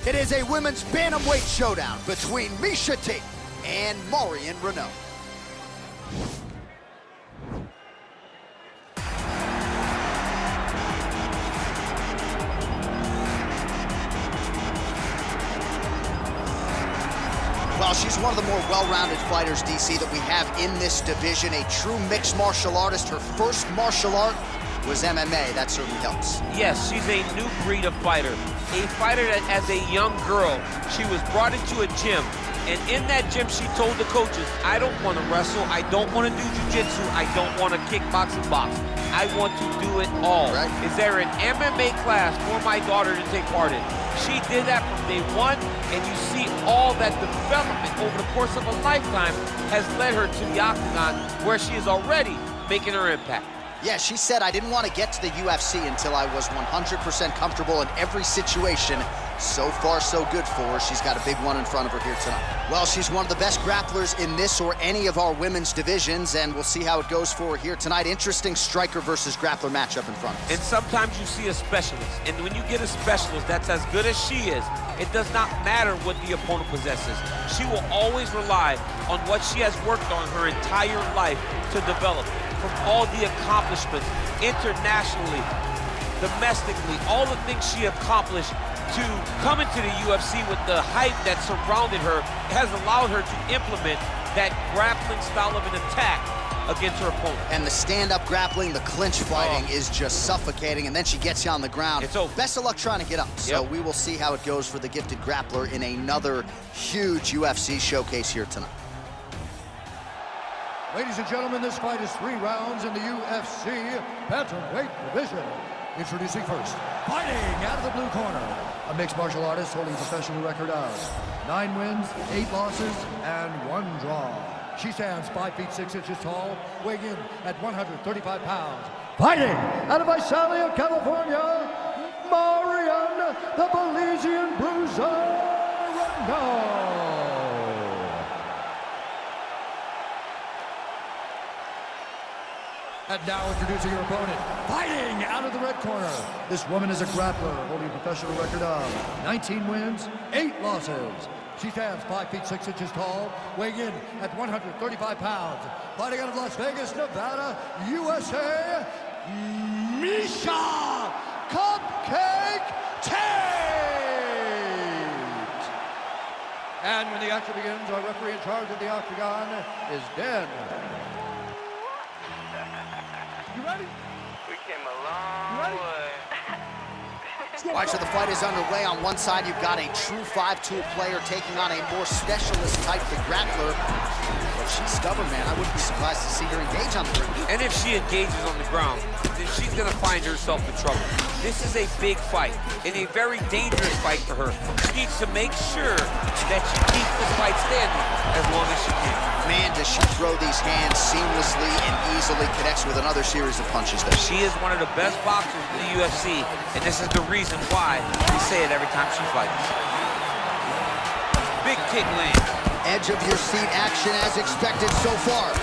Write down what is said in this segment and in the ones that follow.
It is a women's bantamweight showdown between Tate and Reneau. Well, she's one of the more well-rounded fighters, DC, that we have in this division. A true mixed martial artist. Her first martial art was MMA. That certainly helps. Yes, she's a new breed of fighter. A fighter that, as a young girl, she was brought into a gym. And in that gym, she told the coaches, I don't want to wrestle. I don't want to do jiu-jitsu. I don't want to kickbox and box. I want to do it all. Right. Is there an MMA class for my daughter to take part in? She did that from day one, and you see all that development over the course of a lifetime has led her to the octagon, where she is already making her impact. Yeah, she said, I didn't want to get to the UFC until I was 100% comfortable in every situation. So far, so good for her. She's got a big one in front of her here tonight. Well, she's one of the best grapplers in this or any of our women's divisions, and we'll see how it goes for her here tonight. Interesting striker versus grappler matchup in front of us. And sometimes you see a specialist, and when you get a specialist that's as good as she is, it does not matter what the opponent possesses. She will always rely on what she has worked on her entire life to develop. From all the accomplishments internationally, domestically, all the things she accomplished to come into the UFC with the hype that surrounded her has allowed her to implement that grappling style of an attack against her opponent. And the stand-up grappling, the clinch fighting is just suffocating, and then she gets you on the ground. It's over. Best of luck trying to get up. So we will see how it goes for the gifted grappler in another huge UFC showcase here tonight. Ladies and gentlemen, this fight is 3 rounds in the UFC Bantamweight division. Introducing first, fighting out of the blue corner, a mixed martial artist holding a professional record of 9 wins, 8 losses, and 1 draw. She stands 5 feet 6 inches tall, weighing in at 135 pounds. Fighting out of Visalia, California, Marion, the Belizean Bruiser, Reneau. And now introducing your opponent, fighting out of the red corner. This woman is a grappler holding a professional record of 19 wins, 8 losses. She stands 5 feet 6 inches tall, weighing in at 135 pounds. Fighting out of Las Vegas, Nevada, USA, Miesha Cupcake Tate. And when the action begins, our referee in charge of the octagon is Den. You ready? We came a long way. All right, so the fight is underway. On one side, you've got a true 5-tool player taking on a more specialist type, the grappler. But she's stubborn, man. I wouldn't be surprised to see her engage on the ground. And if she engages on the ground, then she's going to find herself in trouble. This is a big fight and a very dangerous fight for her. She needs to make sure that she keeps this fight standing as long as she can. Man, does she throw these hands seamlessly and easily, connects with another series of punches there. She is one of the best boxers in the UFC, and this is the reason why we say it every time she fights. Big kick land. Edge of your seat action as expected so far.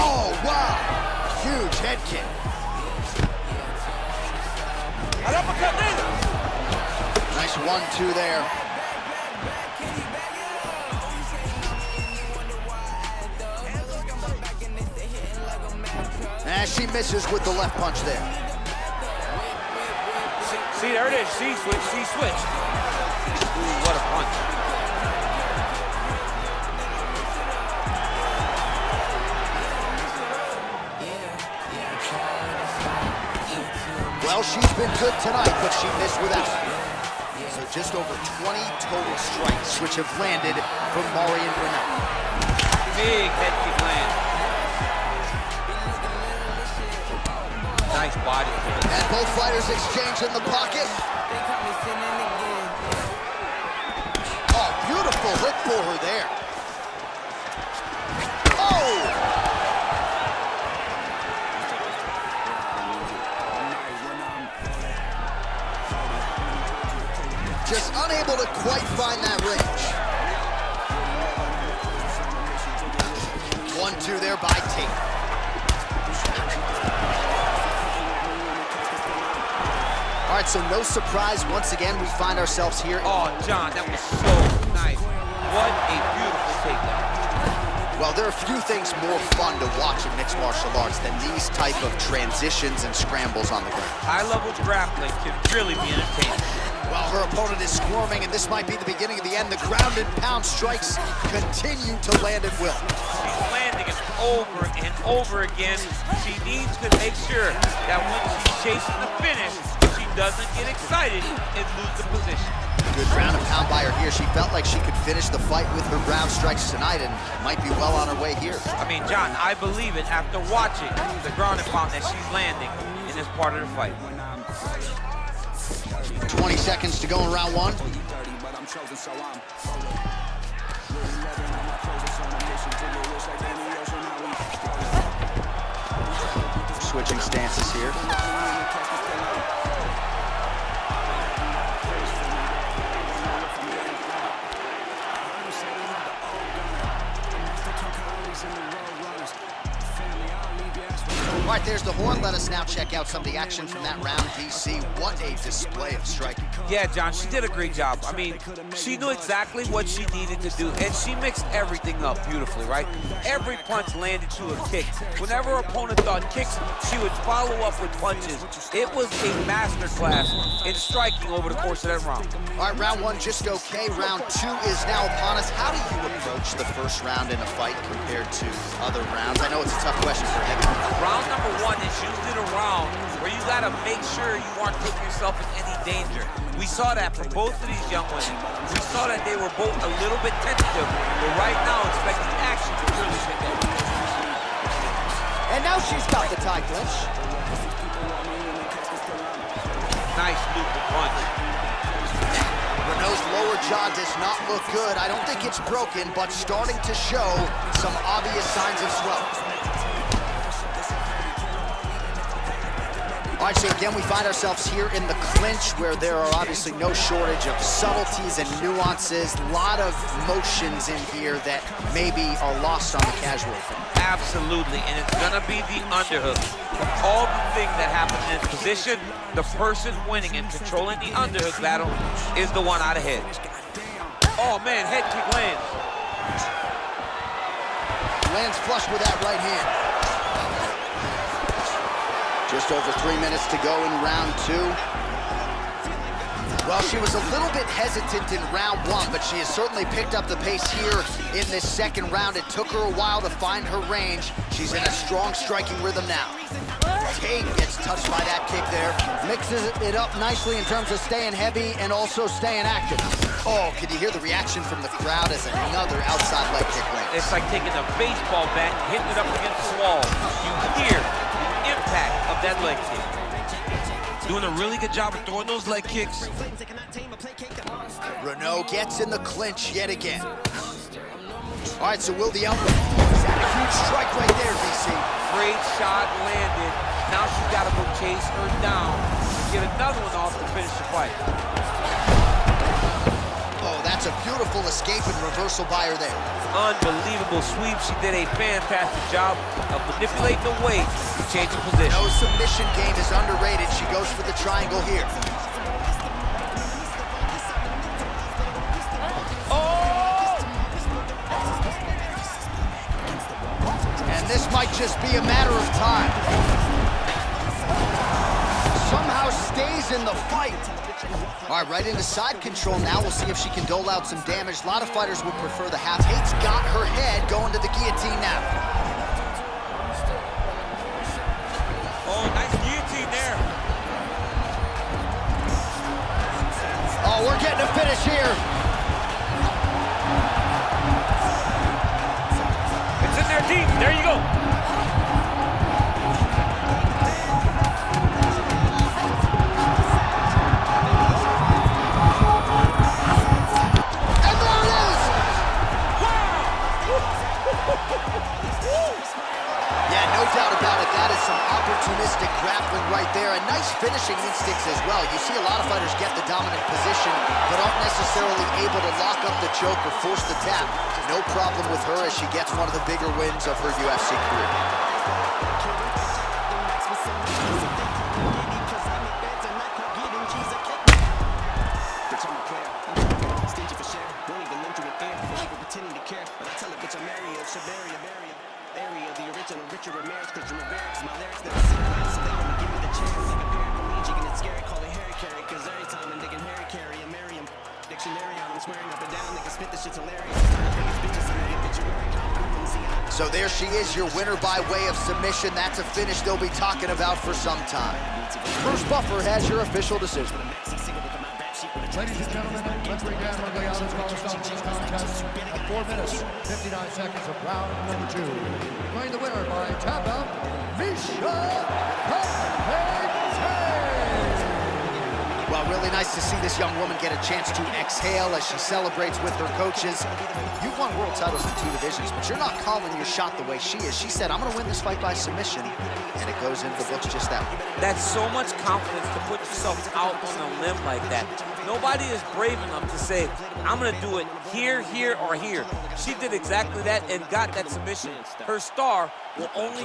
Oh, wow. Huge head kick. Nice 1-2 there. And she misses with the left punch there. See, there it is. She switched. Ooh, what a punch. Well, she's been good tonight, but she missed without. So just over 20 total strikes, which have landed from Reneau. Big head kick land. Nice body kick. And both fighters exchange in the pocket. Oh, beautiful hook for her there. Oh! Just unable to quite find that range. 1-2 there by Tate. All All right, so no surprise. Once again, we find ourselves here. Oh, John, that was so nice. What a beautiful takedown. Well, there are few things more fun to watch in mixed martial arts than these type of transitions and scrambles on the ground. High-level grappling can really be entertaining. Well, her opponent is squirming, and this might be the beginning of the end. The ground and pound strikes continue to land at will. She's landing it over and over again. She needs to make sure that when she's chasing the finish, she doesn't get excited and lose the position. Good ground and pound by her here. She felt like she could finish the fight with her ground strikes tonight and might be well on her way here. I mean, John, I believe it after watching the ground and pound that she's landing in this part of the fight. 20 seconds to go in round one. Switching stances here. All right, there's the horn. Let us now check out some of the action from that round, DC. What a display of striking. Yeah, John, she did a great job. I mean, she knew exactly what she needed to do, and she mixed everything up beautifully, right? Every punch landed to a kick. Whenever her opponent thought kicks, she would follow up with punches. It was a masterclass in striking over the course of that round. All right, round one just okay. Round two is now upon us. How do you approach the first round in a fight compared to other rounds? I know it's a tough question for heavyweight. Round number one is usually the round where you gotta make sure you aren't putting yourself in any danger. We saw that from both of these young women. We saw that they were both a little bit tentative, but right now expecting action to really take that. And now she's got the tie clinch. Nice looping punch. Reneau's lower jaw does not look good. I don't think it's broken, but starting to show some obvious signs of swelling. All right, so again, we find ourselves here in the clinch where there are obviously no shortage of subtleties and nuances. A lot of motions in here that maybe are lost on the casual fan. Absolutely, and it's gonna be the underhook. Of all the things that happen in this position, the person winning and controlling the underhook battle is the one out ahead. Oh man, head kick lands. Lands flush with that right hand. Just over 3 minutes to go in round two. Well, she was a little bit hesitant in round one, but she has certainly picked up the pace here in this second round. It took her a while to find her range. She's in a strong striking rhythm now. Tate gets touched by that kick there. Mixes it up nicely in terms of staying heavy and also staying active. Oh, can you hear the reaction from the crowd as another outside leg kick lands? It's like taking a baseball bat and hitting it up against the wall. You hear the impact of that leg kick. Doing a really good job of throwing those leg kicks. Reneau gets in the clinch yet again. All right, so will the elbow. Is that a huge strike right there, DC? Great shot landed. Now she's got to go chase her down. Get another one off to finish the fight. Oh, that's a beautiful escape and reversal by her there. Unbelievable sweep. She did a fantastic job of manipulating the weight to change the position. No submission game is underrated. She goes for the triangle here. Oh! And this might just be a matter of time. Somehow stays in the fight. All right, right into side control now. We'll see if she can dole out some damage. A lot of fighters would prefer the half. Tate's got her head going to the guillotine now. Oh, nice guillotine there. Oh, we're getting a finish here. It's in there deep. There you go. Yeah, no doubt about it. That is some opportunistic grappling right there, and nice finishing instincts as well. You see a lot of fighters get the dominant position, but aren't necessarily able to lock up the choke or force the tap. No problem with her as she gets one of the bigger wins of her UFC career. So there she is, your winner by way of submission. That's a finish they'll be talking about for some time. Bruce Buffer has your official decision. Ladies and gentlemen, let's begin Reneau's cornerstone for this contest at 4 minutes, 59 seconds of round number 2. Playing the winner by tap out, Well, really nice to see this young woman get a chance to exhale as she celebrates with her coaches. You've won world titles in 2 divisions, but you're not calling your shot the way she is. She said, I'm going to win this fight by submission, and it goes into the books just that way. That's so much confidence to put yourself out on a limb like that. Nobody is brave enough to say, I'm going to do it here, here, or here. She did exactly that and got that submission. Her star will only